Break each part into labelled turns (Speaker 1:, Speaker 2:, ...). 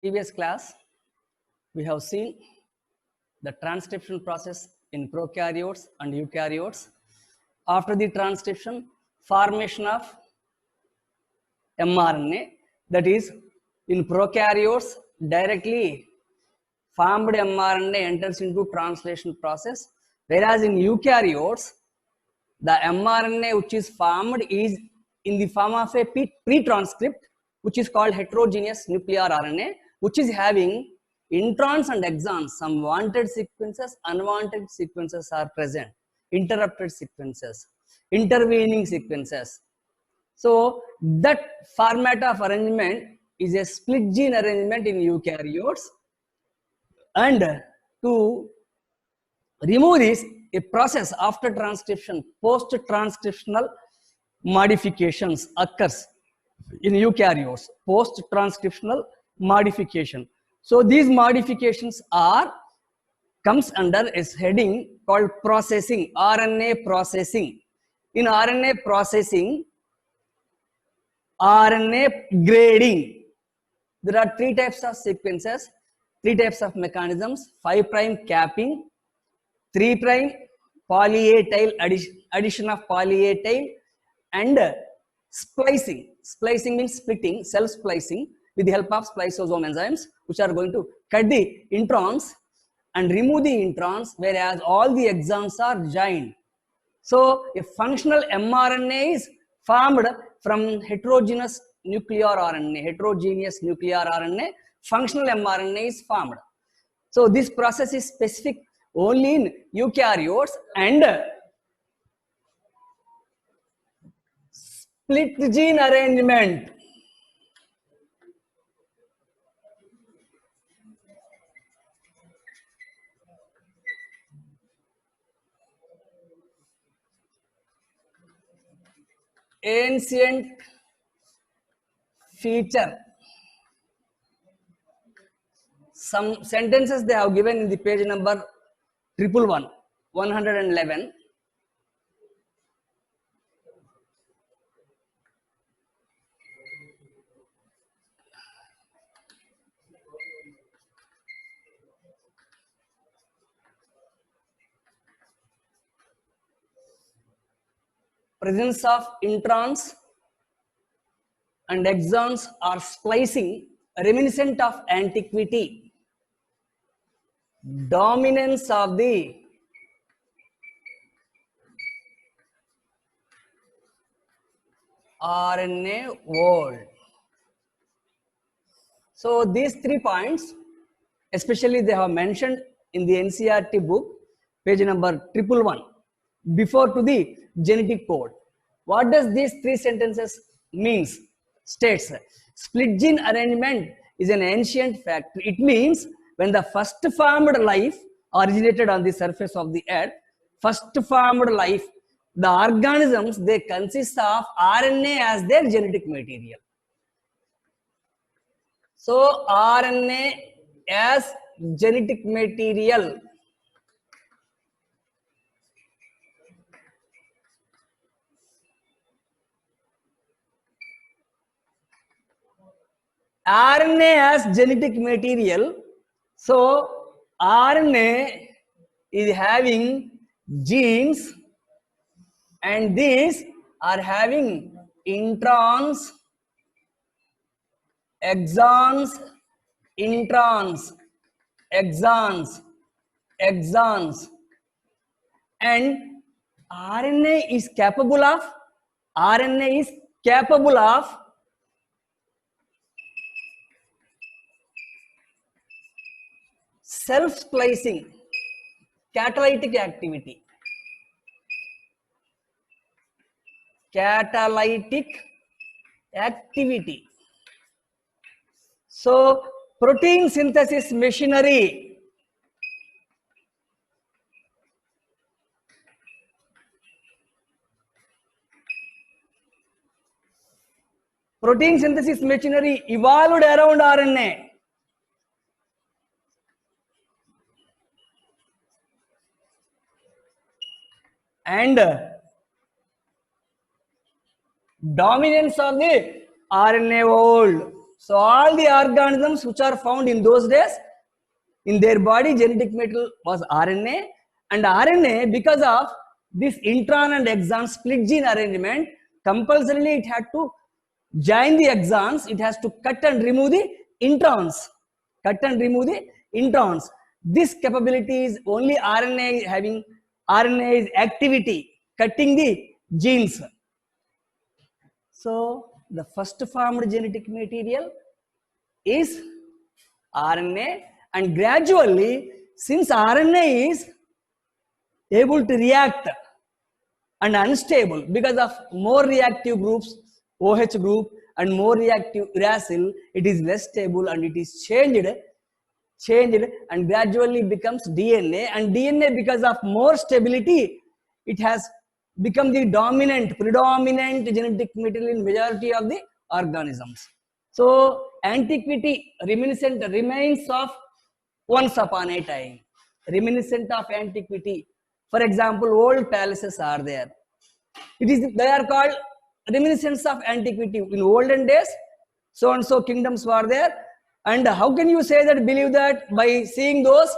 Speaker 1: Previous class, we have seen the transcription process in prokaryotes and eukaryotes. After the transcription, formation of mRNA, that is, in prokaryotes, directly formed mRNA enters into translation process, whereas in eukaryotes, the mRNA which is formed is in the form of a pre-transcript, which is called heterogeneous nuclear RNA, which is having introns and exons. Some wanted sequences, unwanted sequences are present, interrupted sequences, intervening sequences. So that format of arrangement is a split gene arrangement in eukaryotes, and to remove this, a process after transcription, post-transcriptional modifications occurs in eukaryotes, post-transcriptional modification. So these modifications comes under a heading called processing, RNA processing. In RNA processing, RNA grading, there are three types of sequences, three types of mechanisms: 5' capping, 3' polyatyl addition of polyatyl, and splicing. Splicing means splitting, self splicing with the help of spliceosome enzymes, which are going to cut the introns and remove the introns, whereas all the exons are joined. So a functional mRNA is formed from heterogeneous nuclear RNA, functional mRNA is formed. So this process is specific only in eukaryotes, and split gene arrangement. Ancient feature. Some sentences they have given in the page number 111. Presence of introns and exons are splicing reminiscent of antiquity. Dominance of the RNA world. So these 3 points, especially they have mentioned in the NCERT book, page number 111, before to the genetic code. What does these 3 sentences means? States, split gene arrangement is an ancient fact. It means when the first formed life originated on the surface of the earth, first formed life, the organisms, they consist of RNA as their genetic material. So RNA as genetic material. RNA as genetic material. So RNA is having genes, and these are having introns, exons, introns, exons, and RNA is capable of self-splicing, catalytic activity. So protein synthesis machinery. Protein synthesis machinery evolved around RNA. And dominance of the RNA world. So all the organisms which are found in those days, in their body genetic material was RNA, and RNA, because of this intron and exon split gene arrangement, compulsorily it had to join the exons, it has to cut and remove the introns. Cut and remove the introns. This capability is only RNA having. RNA is activity, cutting the genes. So the first formed genetic material is RNA, and gradually, since RNA is able to react and unstable because of more reactive groups, OH group, and more reactive uracil, it is less stable and it is changed and gradually becomes DNA, and DNA, because of more stability, it has become the predominant genetic material in majority of the organisms. So antiquity remains of once upon a time, reminiscent of antiquity. For example, old palaces are there. They are called reminiscence of antiquity. In olden days, so and so kingdoms were there. And how can you say that, believe that by seeing those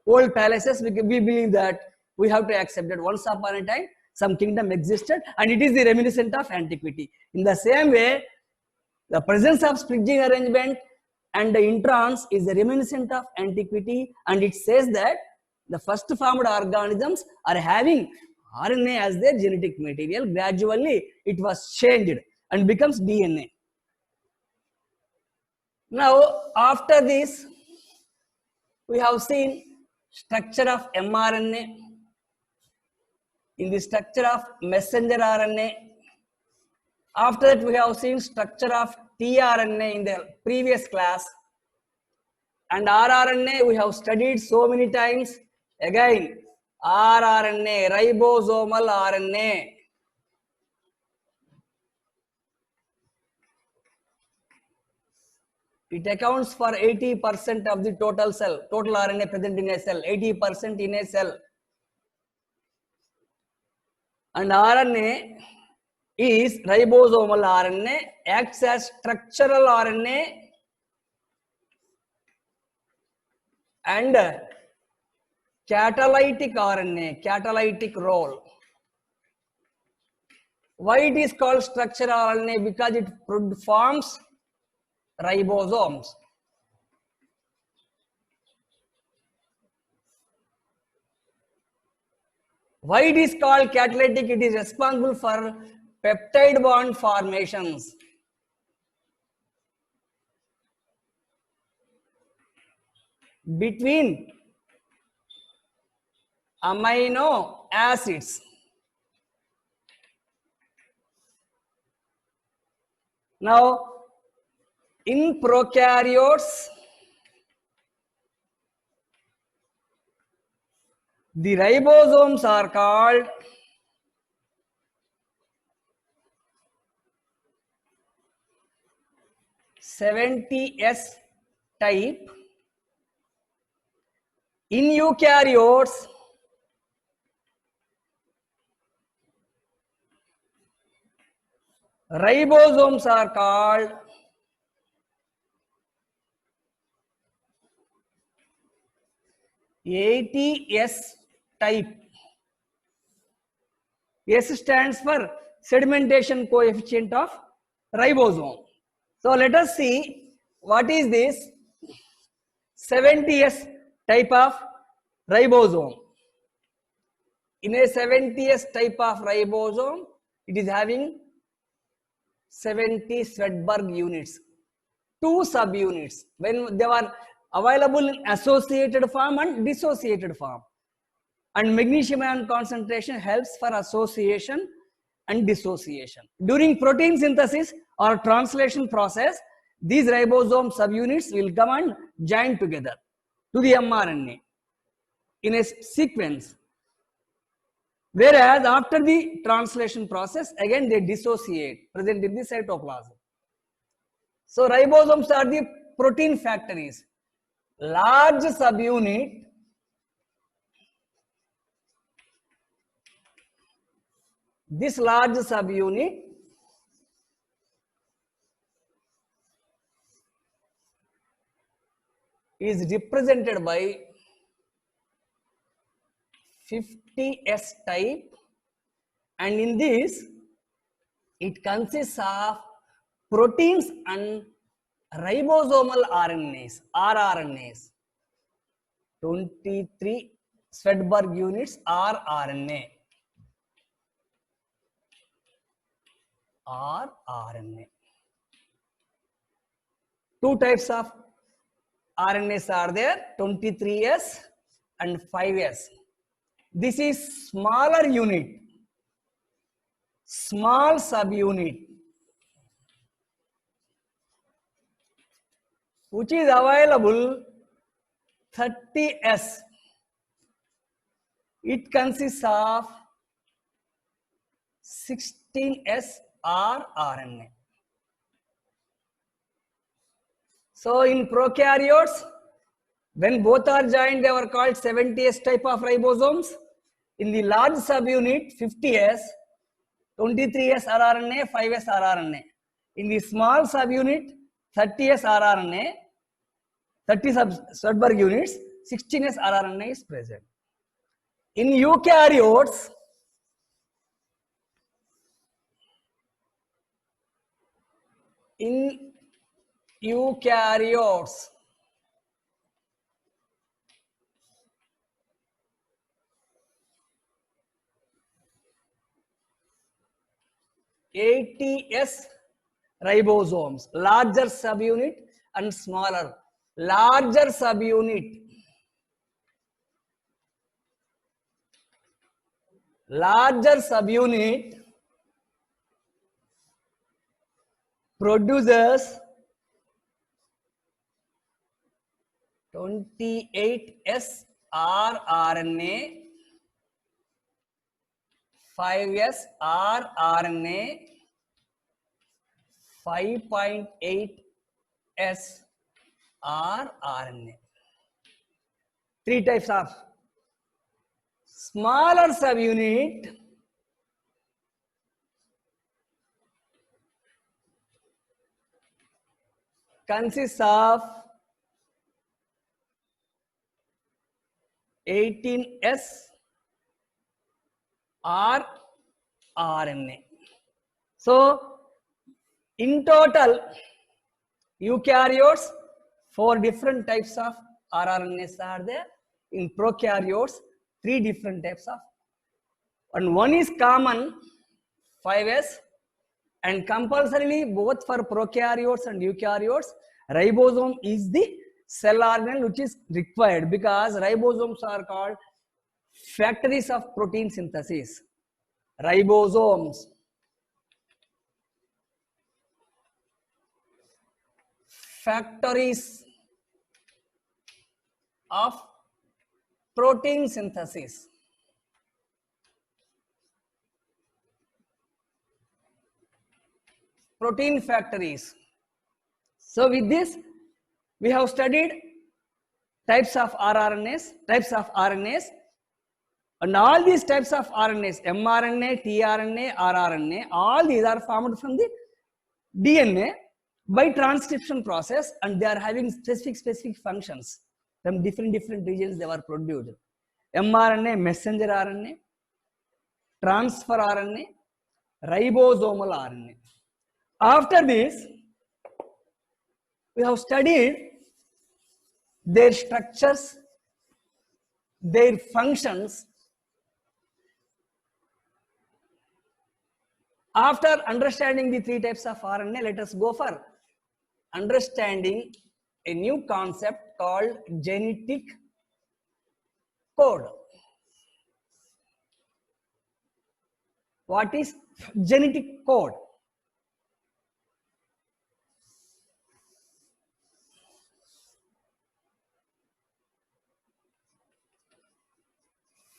Speaker 1: old palaces, we believe that we have to accept that once upon a time some kingdom existed and it is the reminiscent of antiquity. In the same way, the presence of split gene arrangement and the introns is a reminiscent of antiquity, and it says that the first formed organisms are having RNA as their genetic material. Gradually, it was changed and becomes DNA. Now, after this, we have seen structure of mRNA. In the structure of messenger RNA. After that, we have seen structure of tRNA in the previous class. And rRNA we have studied so many times. Again, rRNA, ribosomal RNA. It accounts for 80% of the total RNA present in a cell, 80% in a cell. And RNA is ribosomal RNA, acts as structural RNA and catalytic RNA, catalytic role. Why it is called structural RNA? Because it forms ribosomes. Why it is called catalytic? It is responsible for peptide bond formations. Between amino acids. Now, in prokaryotes, the ribosomes are called S type. In eukaryotes, ribosomes are called S type. S stands for sedimentation coefficient of ribosome. So let us see what is this 70S type of ribosome. In a 70S type of ribosome, it is having 70 Swedberg units, 2 subunits when they were available in associated form and dissociated form. And magnesium ion concentration helps for association and dissociation. During protein synthesis or translation process, these ribosome subunits will come and join together to the mRNA in a sequence. Whereas after the translation process, again they dissociate, present in the cytoplasm. So ribosomes are the protein factories. Large subunit this large subunit is represented by 50S type, and in this it consists of proteins and ribosomal RNAs, rRNAs. 23 Svedberg units rRNA. rRNA. Two types of RNAs are there, 23S and 5S. This is smaller unit, small subunit, which is available 30S. It consists of 16S rRNA. So in prokaryotes, when both are joined, they were called 70S type of ribosomes. In the large subunit, 50S, 23S rRNA, 5S rRNA. In the small subunit, 30S rRNA, 30 Svedberg units, 16S rRNA is present. In eukaryotes, in eukaryotes, ATS ribosomes, larger subunit and smaller. Larger subunit, produces 28S rRNA, 5S rRNA, 5.8S rRNA. Three types of smaller subunit, consists of 18S rRNA. So in total, eukaryotes, 4 different types of rRNAs are there. In prokaryotes, 3 different types of, and one is common, 5S, and compulsorily both for prokaryotes and eukaryotes, ribosome is the cell organelle which is required, because ribosomes are called factories of protein synthesis. Ribosomes, factories of protein synthesis. Protein factories. So with this, we have studied types of rRNAs, and all these types of RNAs, mRNA, tRNA, rRNA, all these are formed from the DNA by transcription process, and they are having specific functions. From different regions they were produced. mRNA, messenger RNA, transfer RNA, ribosomal RNA. After this, we have studied their structures, their functions. After understanding the 3 types of RNA, let us go for understanding a new concept called genetic code. What is genetic code?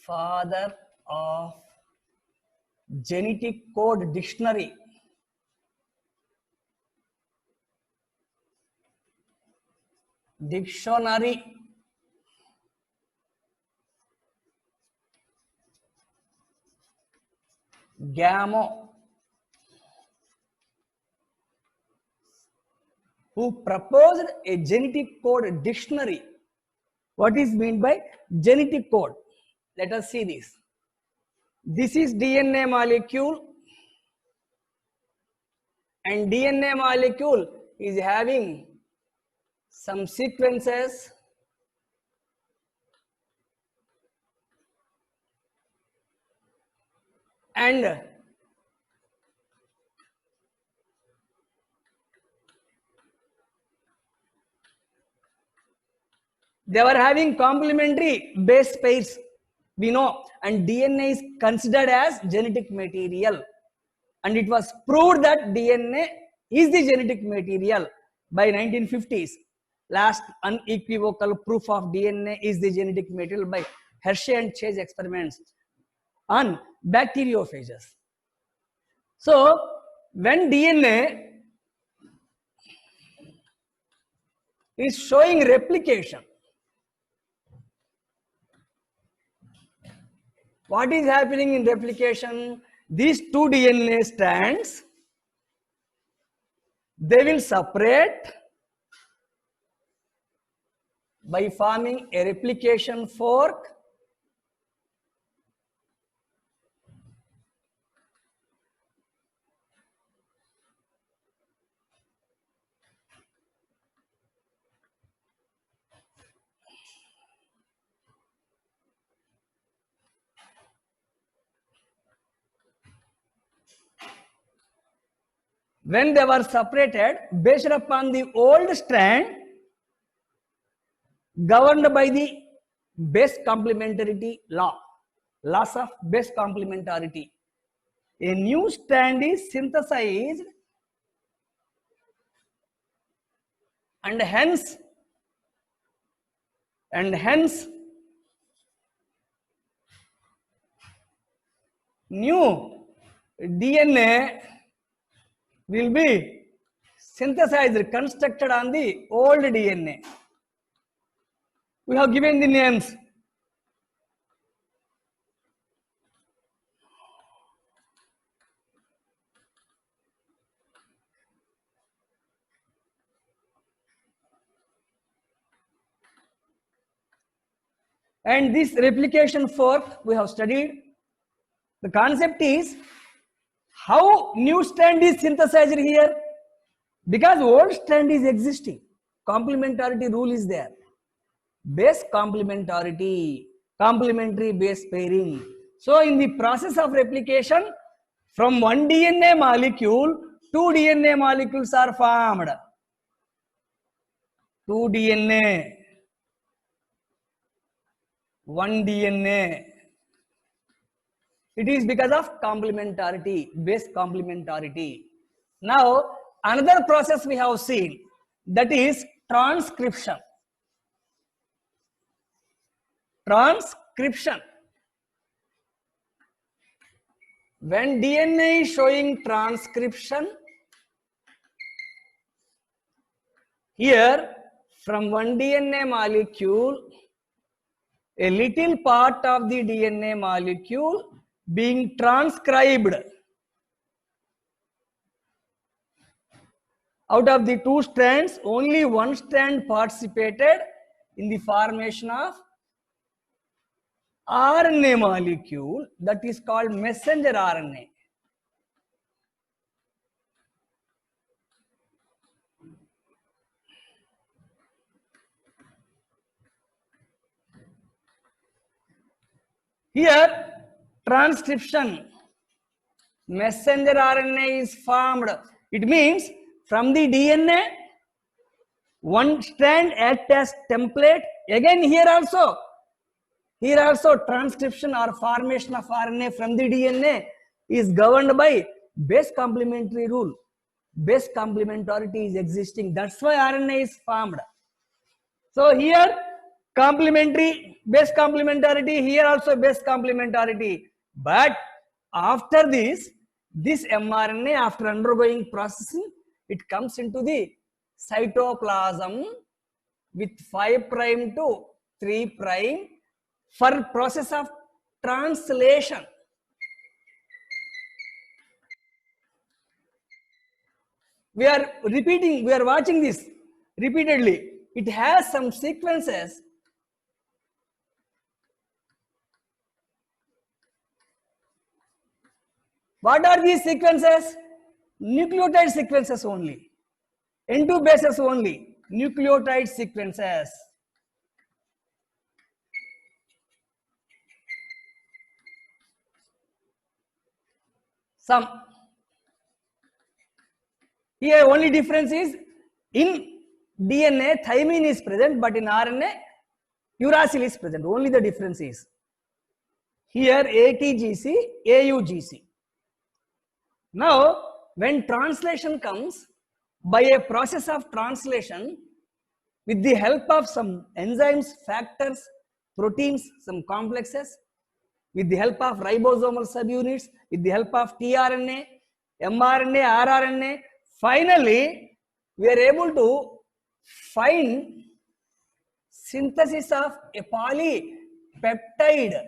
Speaker 1: Father of genetic code dictionary. Gamow, who proposed a genetic code dictionary What is meant by genetic code? Let us see this. This is DNA molecule, and DNA molecule is having some sequences, and they were having complementary base pairs, we know, and DNA is considered as genetic material, and it was proved that DNA is the genetic material by 1950s. Last unequivocal proof of DNA is the genetic material by Hershey and Chase experiments on bacteriophages. So when DNA is showing replication, what is happening in replication? These two DNA strands, they will separate by forming a replication fork, when they were separated based upon the old strand governed by the base complementarity law, laws of base complementarity. A new strand is synthesized, and hence new DNA will be synthesized, constructed on the old DNA. We have given the names. And this replication fork we have studied. The concept is how new strand is synthesized here, because old strand is existing. Complementarity rule is there. Base complementarity, complementary base pairing. So in the process of replication, from one DNA molecule, two DNA molecules are formed. Two DNA, one DNA. It is because of complementarity, base complementarity. Now, another process we have seen, that is transcription. Transcription. When DNA is showing transcription, here from one DNA molecule, a little part of the DNA molecule being transcribed. Out of the two strands, only one strand participated in the formation of RNA molecule, that is called messenger RNA. Here, transcription, messenger RNA is formed. It means from the DNA, one strand acts as template. Again, here also transcription or formation of RNA from the DNA is governed by base complementary rule. Base complementarity is existing. That's why RNA is formed. So here complementary, base complementarity, here also base complementarity. But after this mRNA, after undergoing processing, it comes into the cytoplasm with 5' to 3' for process of translation. We are watching this repeatedly. It has some sequences What are these sequences? Nucleotide sequences only. N2 bases only. Nucleotide sequences. Some. Here only difference is in DNA thymine is present, but in RNA uracil is present. Only the difference is here ATGC, AUGC. Now, when translation comes, by a process of translation, with the help of some enzymes, factors, proteins, some complexes, with the help of ribosomal subunits, with the help of tRNA, mRNA, rRNA, finally, we are able to find synthesis of a polypeptide.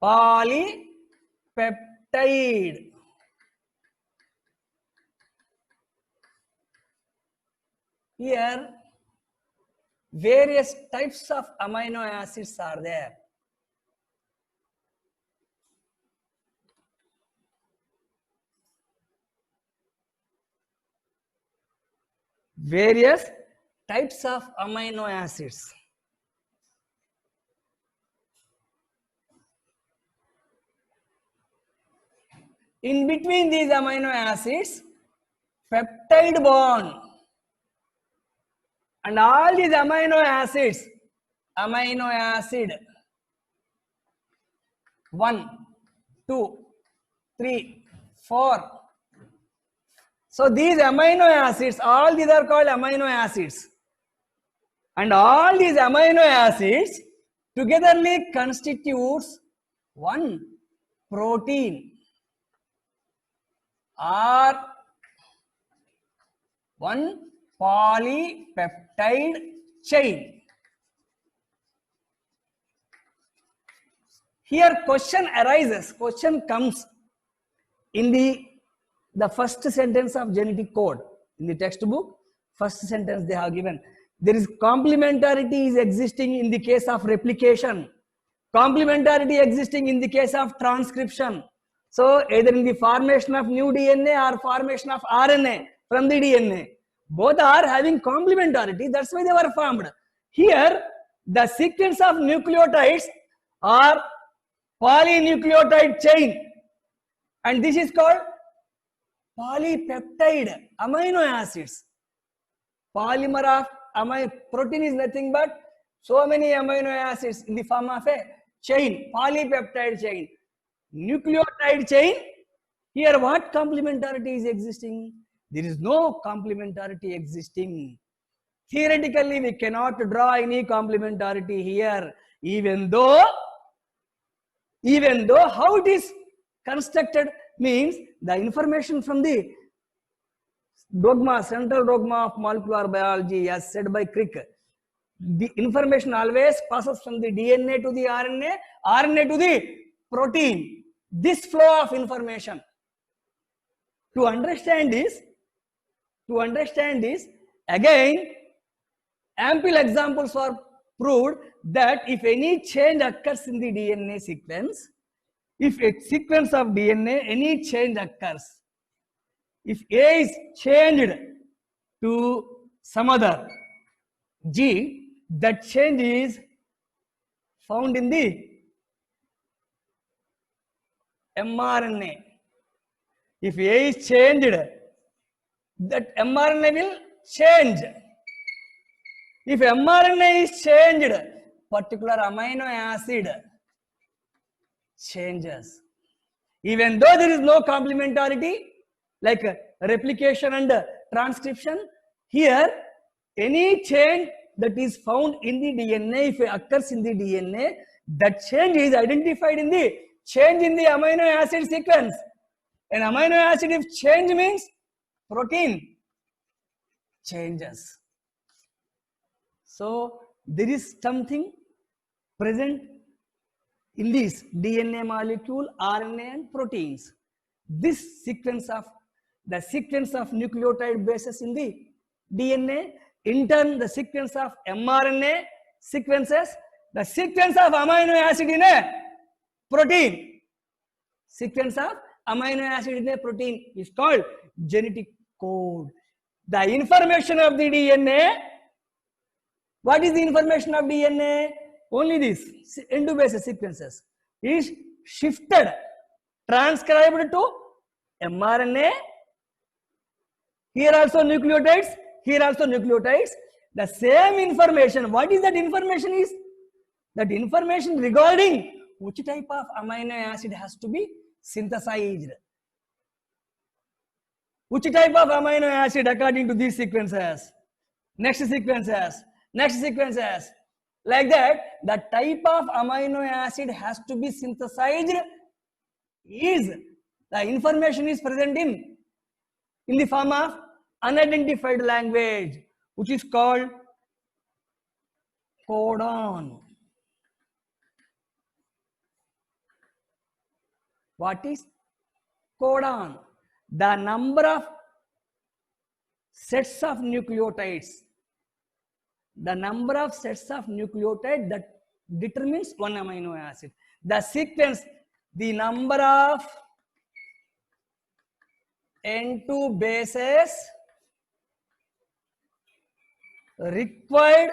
Speaker 1: Polypeptide. Here, various types of amino acids are there. Various types of amino acids. In between these amino acids, peptide bond. And all these amino acids, amino acid 1, 2, 3, 4. So these amino acids, all these are called amino acids. And all these amino acids togetherly constitutes one protein or one polypeptide chain. Here question arises, question comes in the first sentence of genetic code. In the textbook, first sentence they have given. There is complementarity is existing in the case of replication. Complementarity existing in the case of transcription. So either in the formation of new DNA or formation of RNA from the DNA. Both are having complementarity, that's why they were formed. Here, the sequence of nucleotides are polynucleotide chain, and this is called polypeptide amino acids. Polymer of protein is nothing but so many amino acids in the form of a chain, polypeptide chain. Nucleotide chain, here what complementarity is existing? There is no complementarity existing. Theoretically, we cannot draw any complementarity here, even though how it is constructed means the information from the dogma, central dogma of molecular biology, as said by Crick, the information always passes from the DNA to the RNA, RNA to the protein. This flow of information. To understand this, again, ample examples are proved that if any change occurs in the DNA sequence, if a sequence of DNA, any change occurs, if A is changed to some other G, that change is found in the mRNA. If A is changed, that mRNA will change. If mRNA is changed, particular amino acid changes. Even though there is no complementarity, like replication and transcription, here any change that is found in the DNA, if it occurs in the DNA, that change is identified in the change in the amino acid sequence. An amino acid, if change means protein changes. So there is something present in this DNA molecule, RNA and proteins. This sequence of nucleotide bases in the DNA, in turn the sequence of mRNA sequences, the sequence of amino acid in a protein. sequence of amino acid in a protein is called genetic code. The information of the DNA, what is the information of DNA? Only this N2 base sequences is shifted, transcribed to mRNA. Here also nucleotides, here also nucleotides. The same information, what is that information is? That information regarding which type of amino acid has to be synthesized. Which type of amino acid according to these sequences? Next sequences, next sequences. Like that, the type of amino acid has to be synthesized is, the information is present in the form of unidentified language, which is called codon. What is codon? The number of sets of nucleotides. The number of sets of nucleotide that determines one amino acid. The sequence, the number of N2 bases required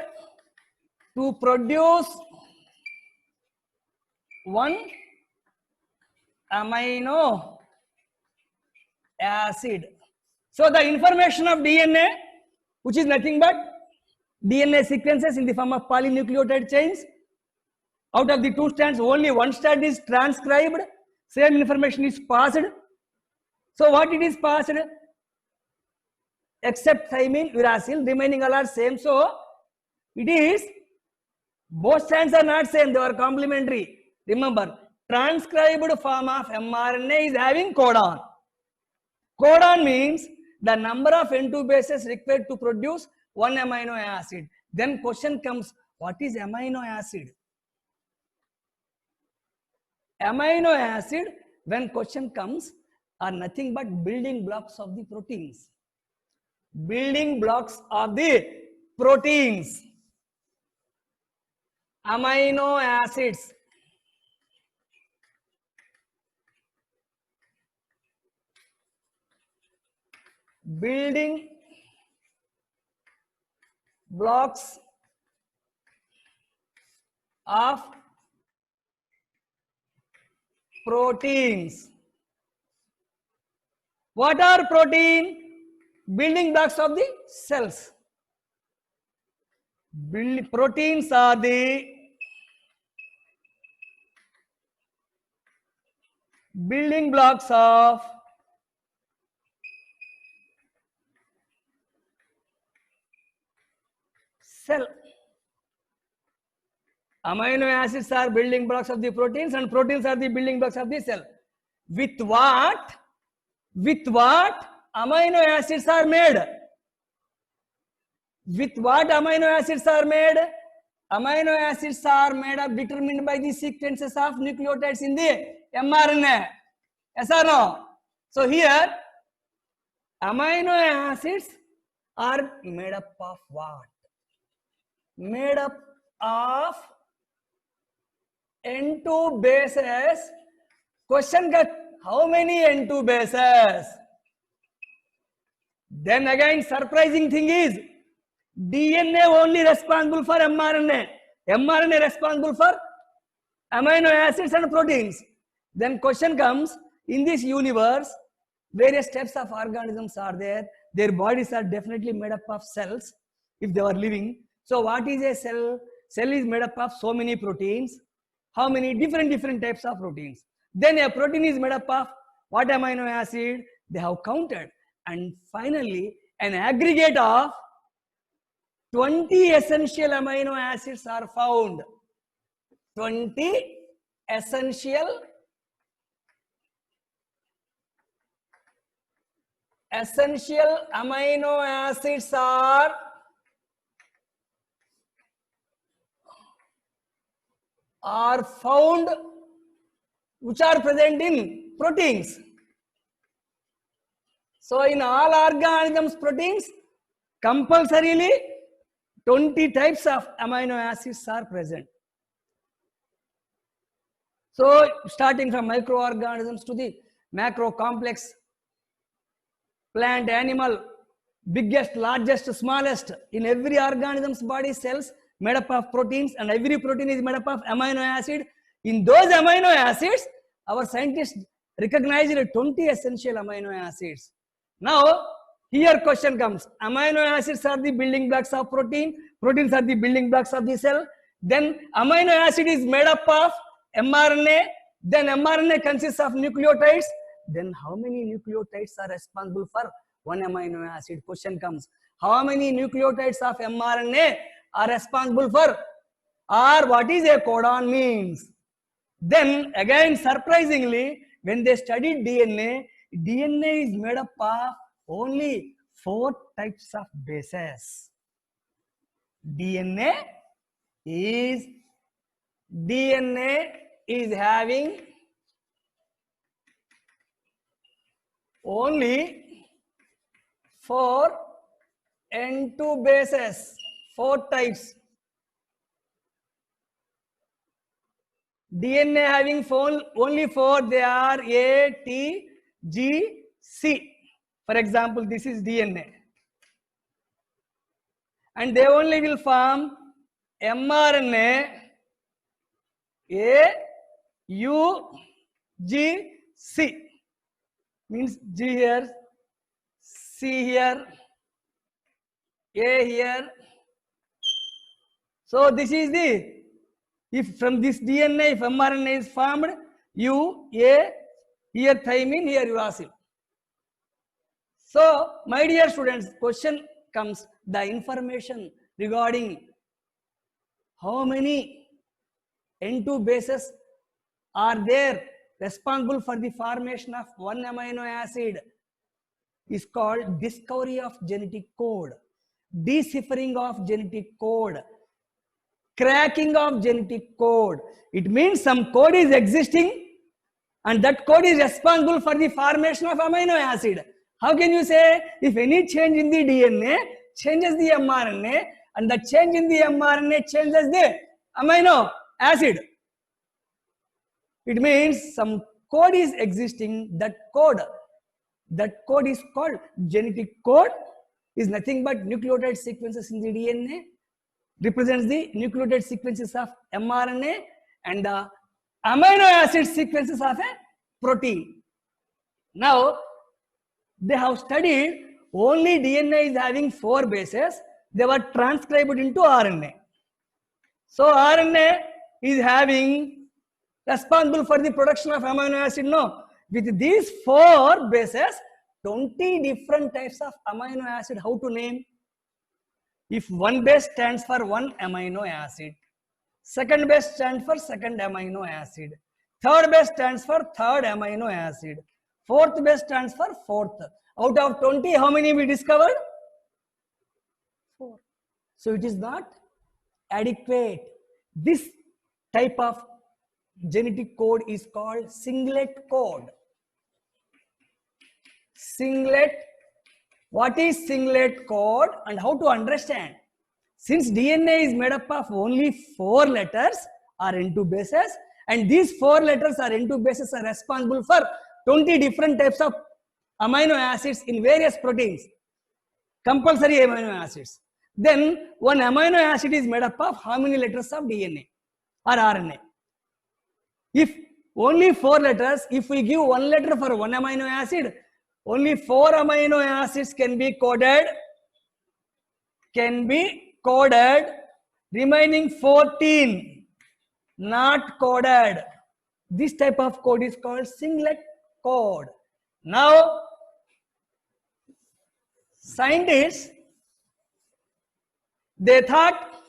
Speaker 1: to produce one amino acid. So the information of DNA, which is nothing but DNA sequences in the form of polynucleotide chains. Out of the two strands, only one strand is transcribed. Same information is passed. So what it is passed? Except thymine, uracil, remaining all are same. So it is, both strands are not same, they are complementary. Remember, transcribed form of mRNA is having codon. Codon means the number of N2 bases required to produce one amino acid. Then question comes, what is amino acid? Amino acid, when question comes, are nothing but building blocks of the proteins. Building blocks of the proteins. Amino acids. Building blocks of proteins. What are protein? Building blocks of the cells. Proteins are the building blocks of cell. Amino acids are building blocks of the proteins and proteins are the building blocks of the cell. With what? With what amino acids are made? With what amino acids are made? Amino acids are made up determined by the sequences of nucleotides in the mRNA. Yes or no? So here, amino acids are made up of what? Made up of N2 bases. Question got how many N2 bases? Then again, surprising thing is DNA only responsible for mRNA. mRNA responsible for amino acids and proteins. Then question comes, in this universe, various types of organisms are there. Their bodies are definitely made up of cells if they are living. So what is a cell? Cell is made up of so many proteins. How many? Different types of proteins. Then a protein is made up of what amino acid? They have counted. And finally, an aggregate of 20 essential amino acids are found. 20 essential amino acids are found, which are present in proteins. So in all organisms, proteins, compulsorily 20 types of amino acids are present. So starting from microorganisms to the macro complex, plant, animal, biggest, largest, smallest, in every organism's body cells made up of proteins, and every protein is made up of amino acid. In those amino acids, our scientists recognized 20 essential amino acids. Now, here question comes. Amino acids are the building blocks of protein. Proteins are the building blocks of the cell. Then amino acid is made up of mRNA. Then mRNA consists of nucleotides. Then how many nucleotides are responsible for one amino acid? Question comes. How many nucleotides of mRNA are responsible for, or what is a codon means? Then again, surprisingly, when they studied DNA, DNA is made up of only 4 types of bases. DNA is having only 4 N2 bases, 4 types. DNA having only 4, they are A, T, G, C. For example, this is DNA. And they only will form mRNA, A, U, G, C. Means G here, C here, A here. So this is the, if from this DNA, if mRNA is formed, U, A, here thymine, here uracil. So, my dear students, question comes, the information regarding how many N2 bases are there responsible for the formation of one amino acid is called discovery of genetic code, deciphering of genetic code, cracking of genetic code. It means some code is existing and that code is responsible for the formation of amino acid. How can you say if any change in the DNA changes the mRNA and the change in the mRNA changes the amino acid? It means some code is existing, that code is called genetic code, is nothing but nucleotide sequences in the DNA, represents the nucleotide sequences of mRNA and the amino acid sequences of a protein. Now, they have studied only DNA is having 4 bases, they were transcribed into RNA. So, RNA is having responsible for the production of amino acid. No, with these 4 bases, 20 different types of amino acid. How to name? If one base stands for one amino acid, second base stands for second amino acid, third base stands for third amino acid, fourth base stands for fourth. Out of 20, how many we discovered? 4. So it is not adequate. This type of genetic code is called singlet code. Singlet. What is singlet code and how to understand? Since DNA is made up of only 4 letters or N2 bases, and these 4 letters or N2 bases are responsible for 20 different types of amino acids in various proteins, compulsory amino acids. Then one amino acid is made up of how many letters of DNA or RNA? If only 4 letters, if we give 1 letter for one amino acid, only 4 amino acids can be coded, remaining 14 not coded. This type of code is called singlet code. Now, scientists, they thought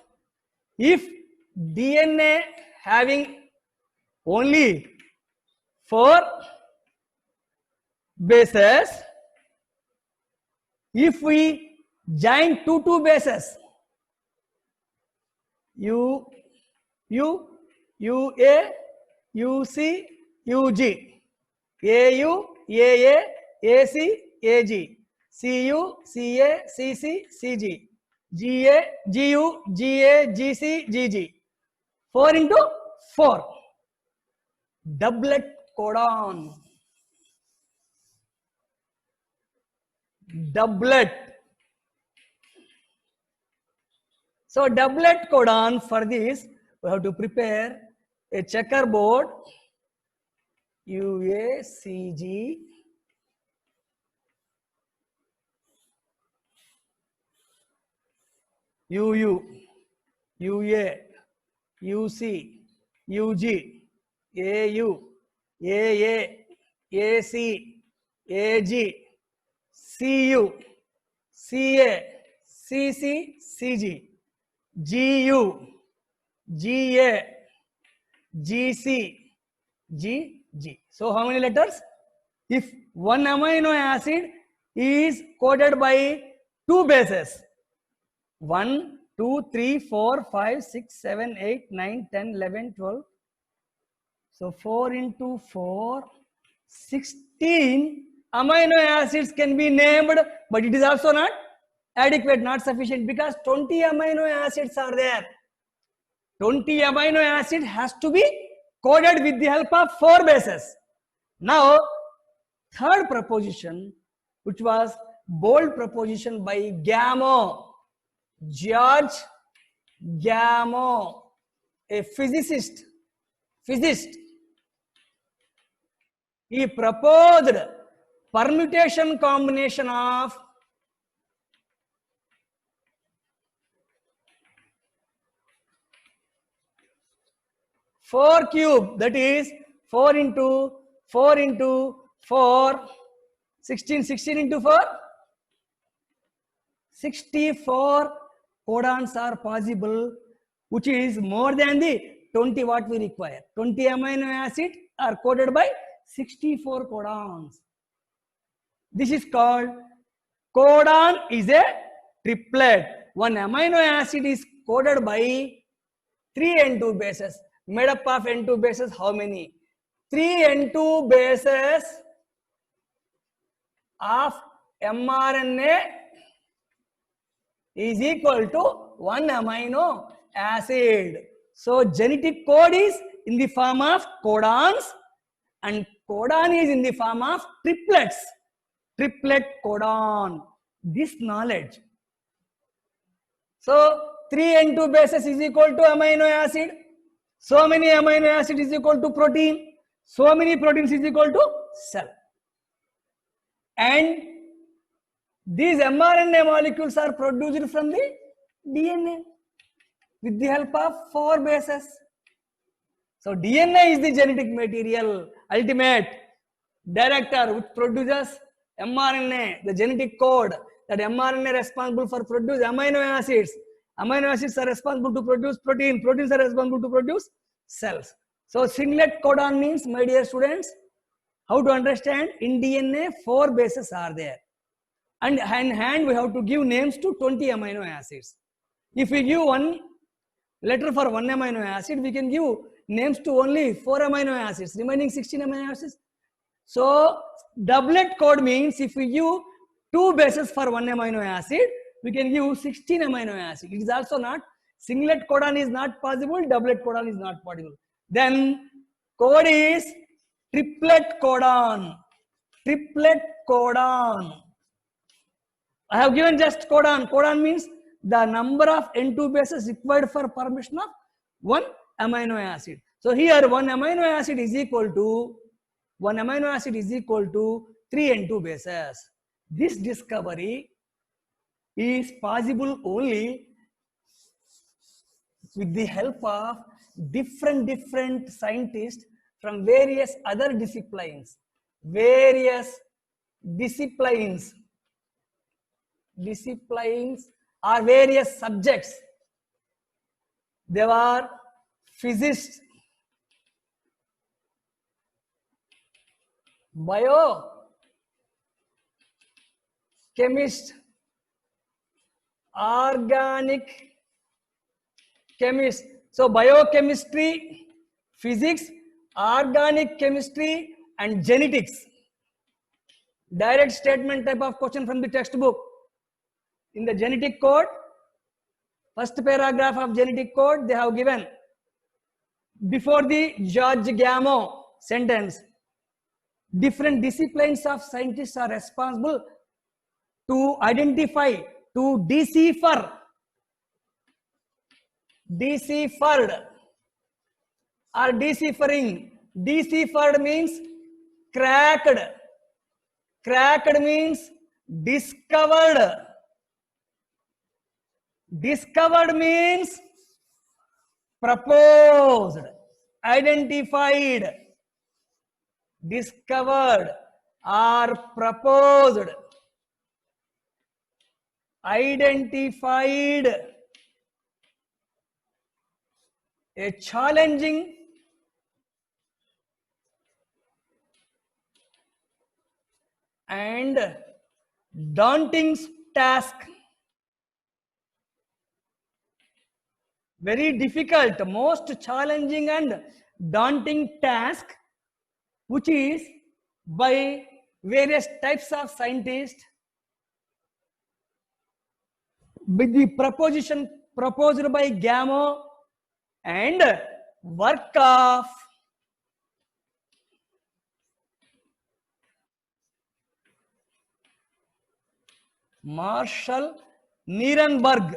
Speaker 1: if DNA having only 4 bases, if we join 2 bases, U, A, UC, UG, AU, AA, AC, AG, CU, CA, CC, CG, GA, GU, GA, GC, GG. 4 into 4. doublet codon. Doublet. So doublet codon, for this we have to prepare a checkerboard UACG UU UA UC UG AU AA AC AG CU CA CC CG GU GA GC GG. So how many letters? If one amino acid is coded by two bases, 1, 2, 3, 4, 5, 6, 7, 8, 9, 10, 11, 12. So 4 into 4, 16 amino acids can be named, but it is also not adequate, not sufficient, because 20 amino acids are there. 20 amino acid has to be coded with the help of 4 bases. Now, third proposition, which was bold proposition by Gamow, George Gamow, a physicist, he proposed permutation combination of 4 cube, that is 4 into 4 into 4, 16, 16 into 4, 64 codons are possible, which is more than the 20 what we require. 20 amino acids are coded by 64 codons. This is called codon is a triplet. One amino acid is coded by 3 N2 bases. Made up of N2 bases, how many? 3 N2 bases of mRNA is equal to 1 amino acid. So genetic code is in the form of codons and codon is in the form of triplets. Triplet codon. This knowledge. So 3 N2 bases is equal to amino acid. So many amino acid is equal to protein. So many proteins is equal to cell. And these mRNA molecules are produced from the DNA with the help of 4 bases. So DNA is the genetic material, ultimate director which produces mRNA, the genetic code, that mRNA responsible for produce amino acids. Amino acids are responsible to produce protein. Proteins are responsible to produce cells. So singlet codon means, my dear students, how to understand? In DNA 4 bases are there. And in hand we have to give names to 20 amino acids. If we give one letter for one amino acid, we can give names to only 4 amino acids, remaining 16 amino acids. So doublet code means if we give 2 bases for one amino acid, we can give 16 amino acids. It is also not, singlet codon is not possible, doublet codon is not possible. Then code is triplet codon. Triplet codon. I have given just codon. Codon means the number of N2 bases required for formation of one amino acid. So here one amino acid is equal to 3 N2 bases. This discovery is possible only with the help of different scientists from various other disciplines. Disciplines or various subjects. They were physicists, biochemists, organic chemists. So biochemistry, physics, organic chemistry and genetics. Direct statement type of question from the textbook. In the genetic code, first paragraph of genetic code they have given. Before the George Gamow, sentence. Different disciplines of scientists are responsible to identify, to deciphered or deciphering. Deciphered means cracked. Cracked means discovered. Discovered means proposed, identified, discovered or proposed, identified. A challenging and daunting task. Very difficult, most challenging and daunting task, which is by various types of scientists, with the proposition proposed by Gamow and work of Marshall Nirenberg.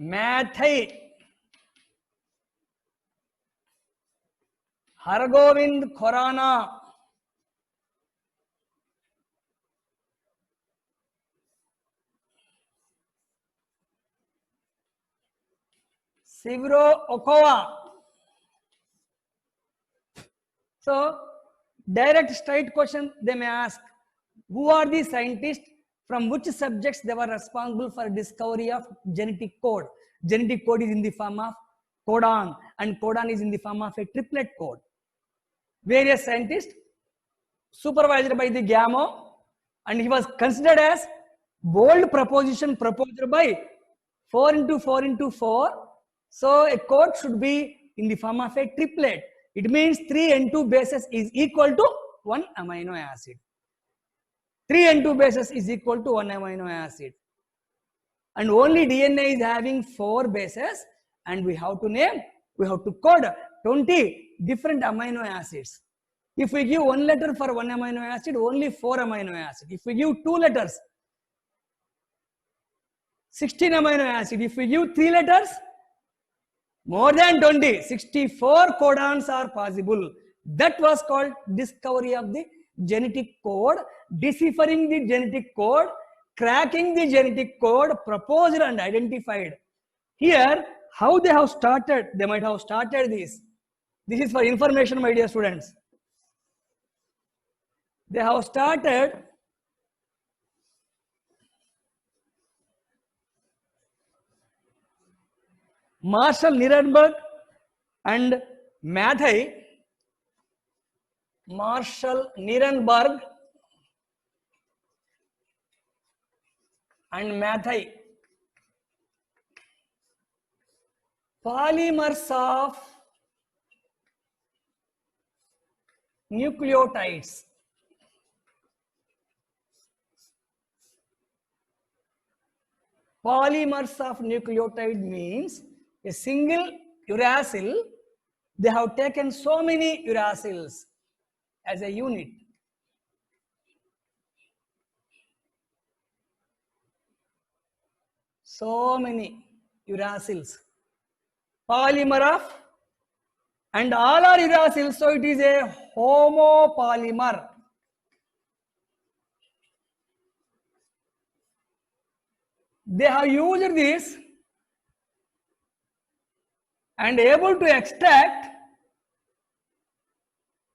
Speaker 1: Mathai, Hargovind Khorana, Shivro Okowa. So, direct straight question they may ask, who are the scientists, from which subjects they were responsible for discovery of genetic code. Genetic code is in the form of codon, and codon is in the form of a triplet code. Various scientists supervised by the Gamow, and he was considered as bold proposition proposed by 4 into 4 into 4. So a code should be in the form of a triplet. It means 3 N2 bases is equal to 1 amino acid. 3 N2 bases is equal to 1 amino acid. And only DNA is having 4 bases, and we have to name, we have to code 20 different amino acids. If we give 1 letter for 1 amino acid, only 4 amino acids. If we give 2 letters, 16 amino acids. If we give 3 letters, more than 20, 64 codons are possible. That was called discovery of the genetic code, deciphering the genetic code, cracking the genetic code, proposed and identified. Here, how they have started, they might have started this. This is for information, my dear students. They have started Marshall Nirenberg and Mathai. Marshall Nirenberg and Mathai. Polymers of nucleotides. Polymers of nucleotide means a single uracil, they have taken so many uracils as a unit. So many uracils. Polymer of, and all are uracils, so it is a homopolymer. They have used this and able to extract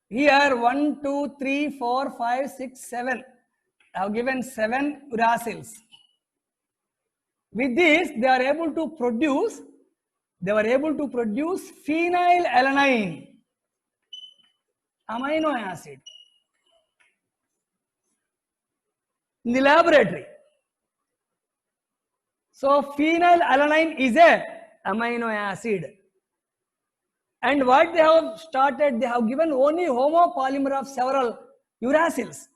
Speaker 1: here 1, 2, 3, 4, 5, 6, 7. I have given 7 uracils. With this, they are able to produce, phenylalanine amino acid in the laboratory. So phenylalanine is a amino acid. And what they have started, they have given only homopolymer of several uracils.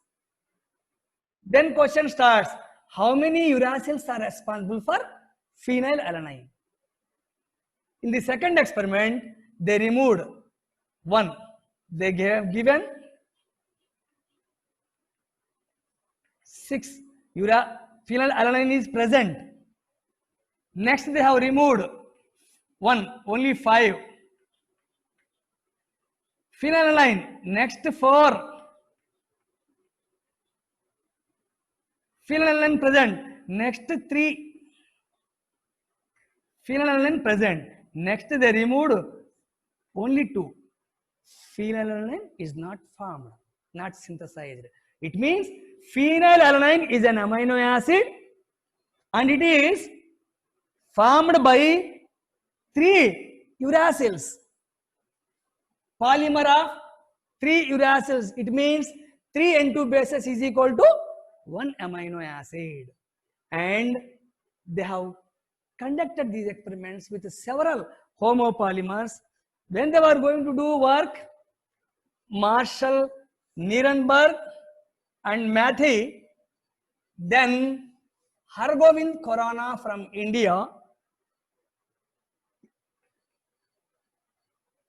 Speaker 1: Then question starts, how many uracils are responsible for phenylalanine? In the second experiment, they removed one. They gave given 6 phenylalanine is present. Next, they have removed one, only 5. Phenylalanine, next 4. Phenylalanine present, next 3. Phenylalanine present, next they removed only 2. Phenylalanine is not formed, not synthesized. It means phenylalanine is an amino acid and it is formed by 3 uracils. Polymer of 3 uracils. It means 3 N2 bases is equal to 1 amino acid. And they have conducted these experiments with several homopolymers. When they were going to do work, Marshall, Nirenberg and Mathy, then Hargovind Khorana from India,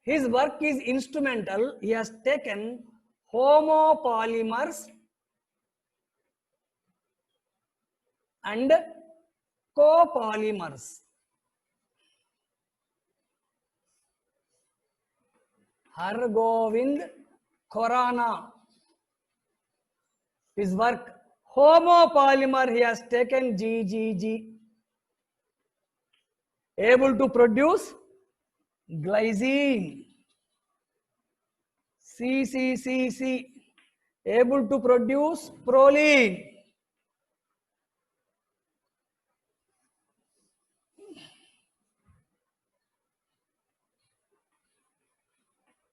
Speaker 1: his work is instrumental. He has taken homopolymers and copolymers. Hargovind Khorana, his work, homopolymer, he has taken GGG, able to produce glycine, CCCC, able to produce proline,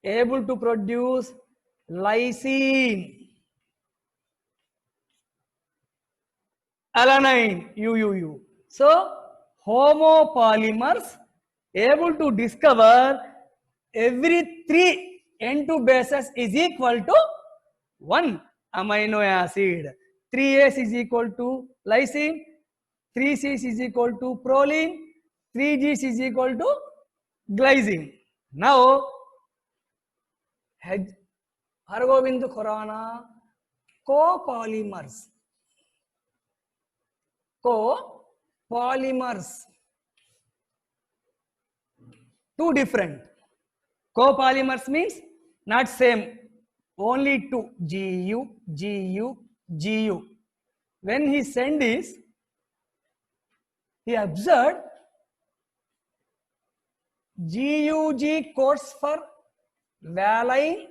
Speaker 1: able to produce lysine, alanine, UUU. So, homopolymers able to discover every 3 N2 bases is equal to 1 amino acid. 3As is equal to lysine, 3Cs is equal to proline, 3Gs is equal to glycine. Now, Hargovind Khorana, copolymers. Copolymers. 2 different. Copolymers means not same. Only 2. GU, GU, GU. When he sent this, he observed GUG codes for valine,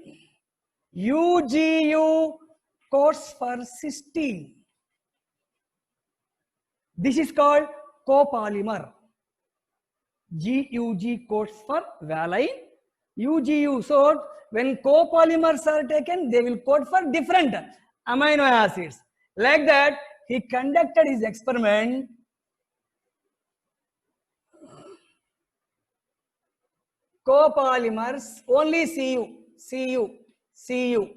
Speaker 1: UGU codes for cysteine. This is called copolymer. GUG codes for valine, UGU. So when copolymers are taken, they will code for different amino acids. Like that, he conducted his experiment. Copolymers, only CU, CUC,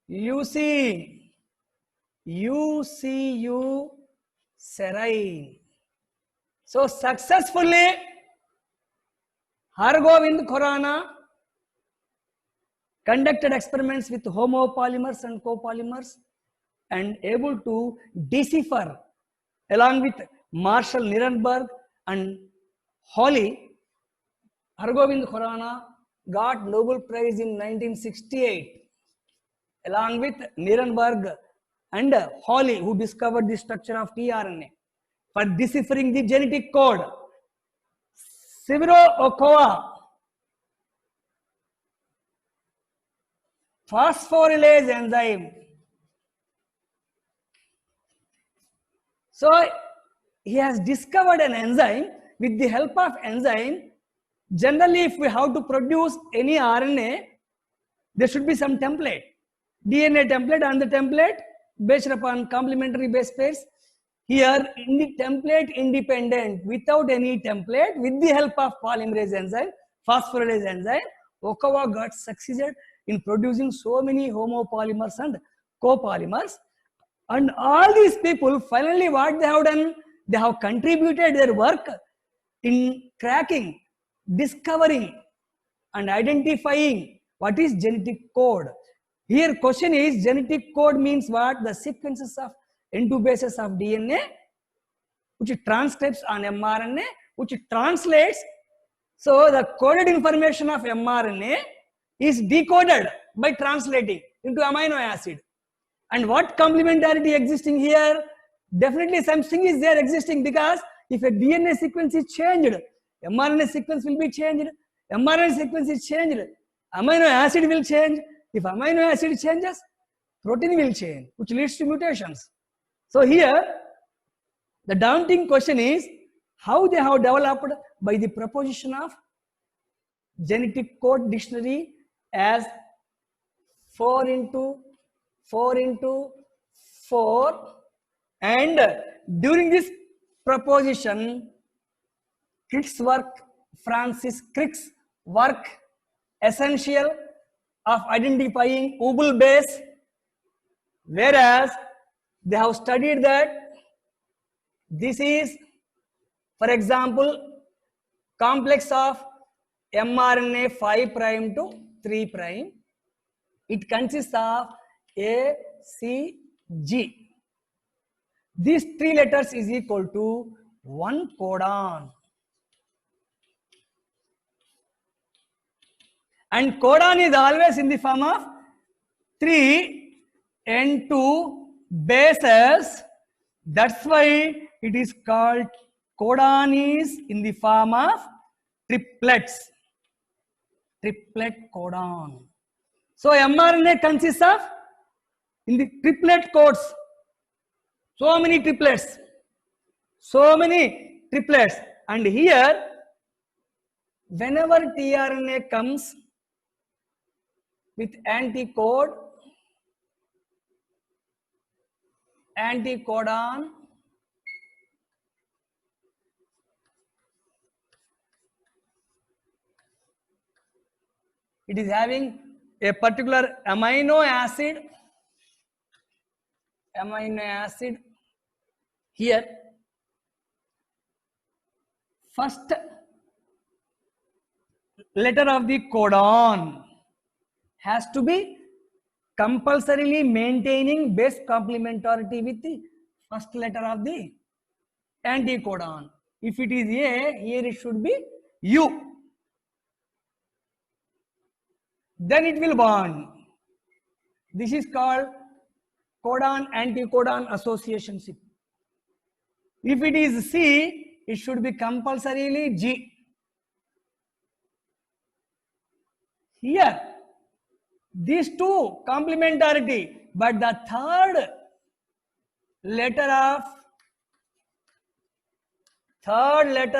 Speaker 1: leucine, UCU, serine. So successfully, Hargovind Khorana conducted experiments with homopolymers and copolymers and able to decipher along with Marshall, Nirenberg and Hawley. Hargovind Khorana got Nobel Prize in 1968 along with Nirenberg and Hawley, who discovered the structure of tRNA, for deciphering the genetic code. Severo Ochoa, phosphorylase enzyme. So he has discovered an enzyme. With the help of enzyme, generally if we have to produce any RNA, there should be some template. DNA template, and the template based upon complementary base pairs. Here, in the template independent, without any template, with the help of polymerase enzyme, phosphorylase enzyme, Ochoa got succeeded in producing so many homopolymers and copolymers. And all these people, finally what they have done, they have contributed their work in cracking, discovering and identifying what is genetic code. Here question is, genetic code means what? The sequences of N2 bases of DNA which transcribes on mRNA, which translates. So the coded information of mRNA is decoded by translating into amino acid. And what complementarity existing here? Definitely something is there existing, because if a DNA sequence is changed, mRNA sequence will be changed. mRNA sequence is changed, amino acid will change. If amino acid changes, protein will change, which leads to mutations. So here, the daunting question is how they have developed by the proposition of genetic code dictionary as 4 into 4 into 4, and during this proposition, Crick's work, Francis Crick's work, essential of identifying Ubbel base, whereas they have studied that this is, for example, complex of mRNA 5' to 3'. It consists of A, C, G. These 3 letters is equal to 1 codon. And codon is always in the form of 3 N2 bases. That's why it is called codon is in the form of triplets. Triplet codon. So mRNA consists of, in the triplet codes, so many triplets. And here, whenever tRNA comes with anticodon, it is having a particular amino acid here. First letter of the codon has to be compulsorily maintaining base complementarity with the first letter of the anticodon. If it is A, here it should be U. Then it will bond. This is called codon-anticodon associationship. If it is C, it should be compulsorily G. Here, these two complementarity, but the third letter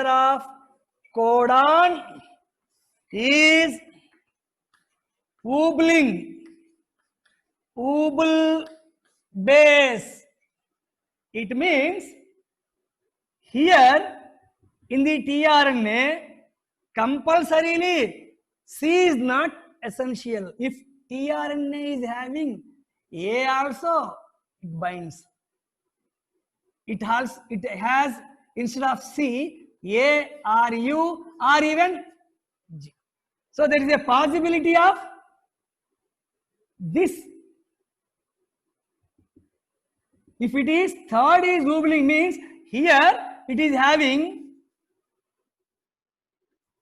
Speaker 1: of codon is Ubbel base. It means here in the tRNA compulsorily C is not essential. If tRNA is having A also, it binds. It has instead of C, A or U or even G. So there is a possibility of this. If it is third is Ubbeling, means here it is having,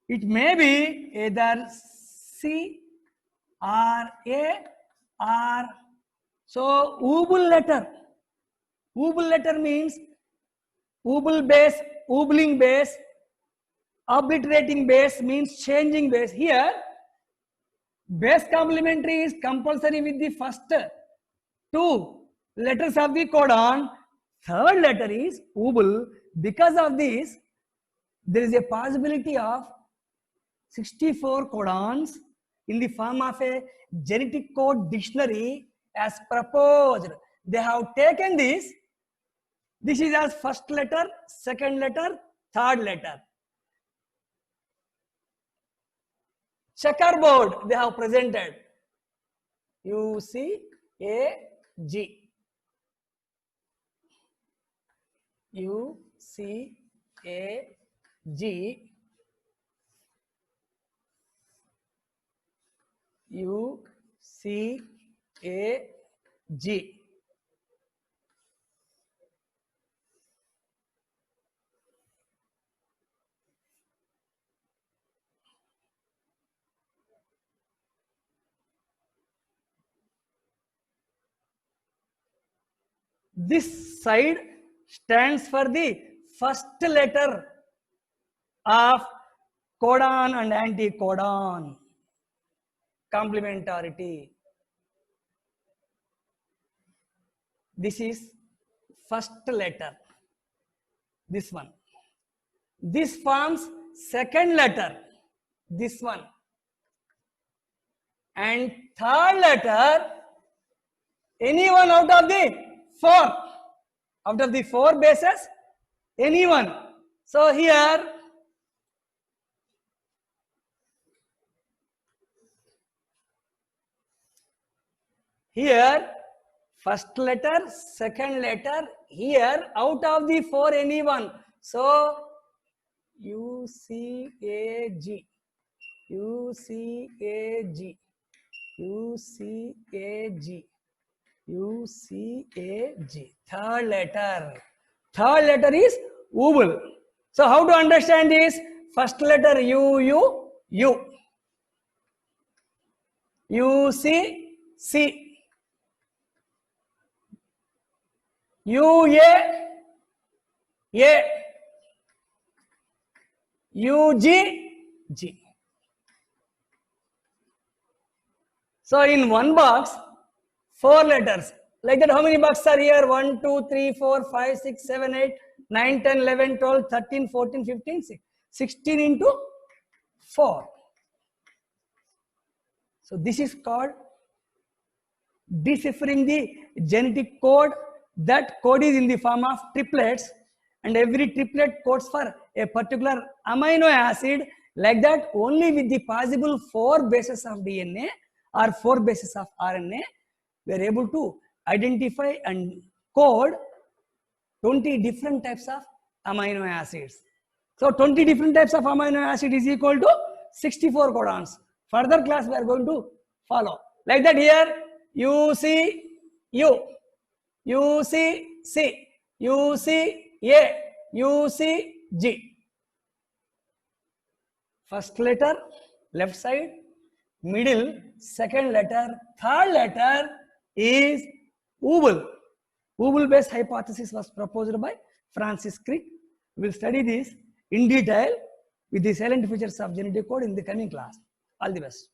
Speaker 1: it may be either C or A or, so Ubbel letter means Ubbel base, Ubbeling base, obliterating base means changing base. Here base complementary is compulsory with the first 2 letters of the codon. Third letter is Ubbel. Because of this, there is a possibility of 64 codons in the form of a genetic code dictionary as proposed. They have taken this. This is as first letter, second letter, third letter. Checkerboard they have presented. UCAG. UCAG. UCAG. This side stands for the first letter of codon and anticodon. Complementarity. This is first letter. This one. This forms second letter. This one. And third letter, any one out of the four. Out of the four bases, any one. So here, first letter, second letter, here out of the four, any one. So UCAG, UCAG, UCAG, UCAG. Third letter is oval. So how to understand this? First letter U, C, A, G. So in one box, four letters. Like that, how many boxes are here? 1, 2, 3, 4, 5, 6, 7, 8, 9, 10, 11, 12, 13, 14, 15, 16 into 4. So this is called deciphering the genetic code. That code is in the form of triplets, and every triplet codes for a particular amino acid. Like that, only with the possible 4 bases of DNA or 4 bases of RNA, we are able to identify and code 20 different types of amino acids. So 20 different types of amino acid is equal to 64 codons. Further class we are going to follow. Like that, here UC, UCC, UCA, UCG. First letter, left side, middle, second letter, third letter is oval. Oval-based hypothesis was proposed by Francis Crick. We will study this in detail with the silent features of genetic code in the coming class. All the best.